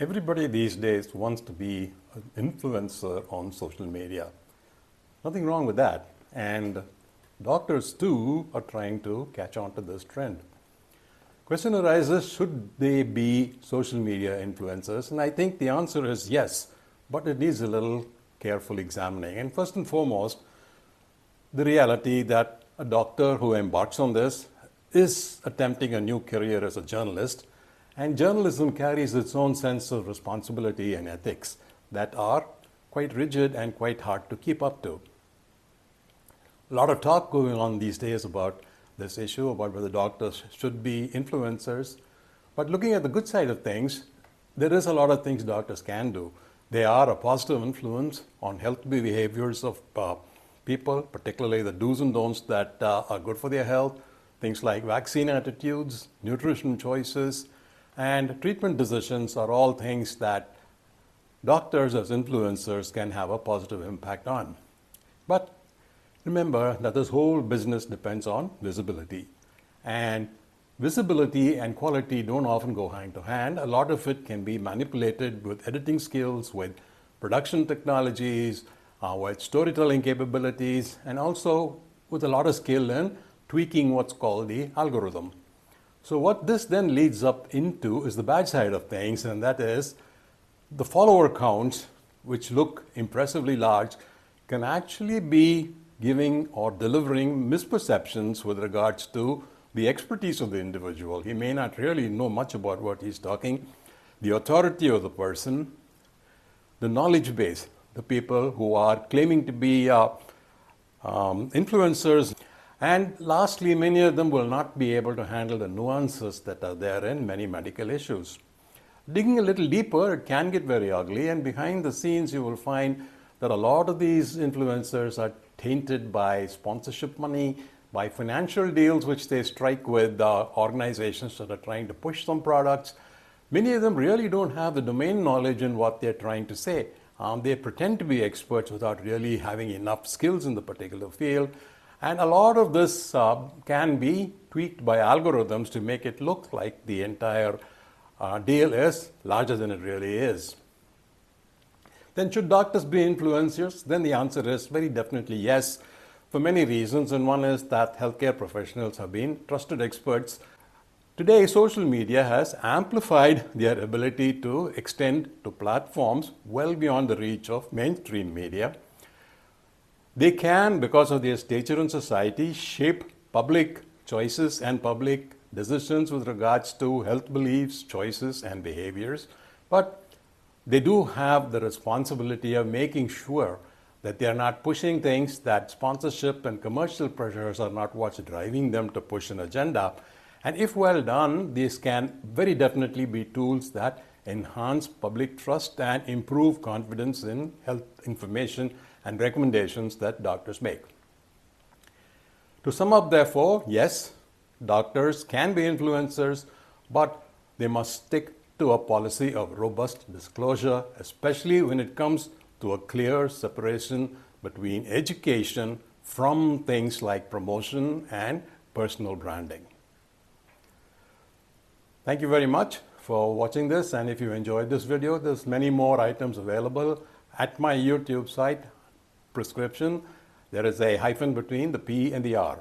Everybody these days wants to be an influencer on social media. Nothing wrong with that. And doctors too are trying to catch on to this trend. Question arises, should they be social media influencers? And I think the answer is yes, but it needs a little careful examining. And first and foremost, the reality that a doctor who embarks on this is attempting a new career as a journalist, and journalism carries its own sense of responsibility and ethics that are quite rigid and quite hard to keep up to. A lot of talk going on these days about this issue, about whether doctors should be influencers. But looking at the good side of things, there is a lot of things doctors can do. They are a positive influence on health behaviors of people, particularly the do's and don'ts that are good for their health, things like vaccine attitudes, nutrition choices, and treatment decisions are all things that doctors as influencers can have a positive impact on. But remember that this whole business depends on visibility. And visibility and quality don't often go hand to hand. A lot of it can be manipulated with editing skills, with production technologies, with storytelling capabilities, and also with a lot of skill in tweaking what's called the algorithm. So what this then leads up into is the bad side of things, and that is the follower counts, which look impressively large, can actually be giving or delivering misperceptions with regards to the expertise of the individual. He may not really know much about what he's talking, the authority of the person, the knowledge base, the people who are claiming to be influencers. And lastly, many of them will not be able to handle the nuances that are there in many medical issues. Digging a little deeper, it can get very ugly, and behind the scenes you will find that a lot of these influencers are tainted by sponsorship money, by financial deals which they strike with organizations that are trying to push some products. Many of them really don't have the domain knowledge in what they're trying to say. They pretend to be experts without really having enough skills in the particular field. And a lot of this can be tweaked by algorithms to make it look like the entire deal is larger than it really is. Then should doctors be influencers? Then the answer is very definitely yes, for many reasons. And one is that healthcare professionals have been trusted experts. Today, social media has amplified their ability to extend to platforms well beyond the reach of mainstream media. They can, because of their stature in society, shape public choices and public decisions with regards to health beliefs, choices, and behaviors. But they do have the responsibility of making sure that they are not pushing things, that sponsorship and commercial pressures are not what's driving them to push an agenda. And if well done, these can very definitely be tools that enhance public trust and improve confidence in health information and recommendations that doctors make. To sum up, therefore, yes, doctors can be influencers, but they must stick to a policy of robust disclosure, especially when it comes to a clear separation between education from things like promotion and personal branding. Thank you very much for watching this, and if you enjoyed this video, there's many more items available at my YouTube site, prescription. There is a hyphen between the P and the R.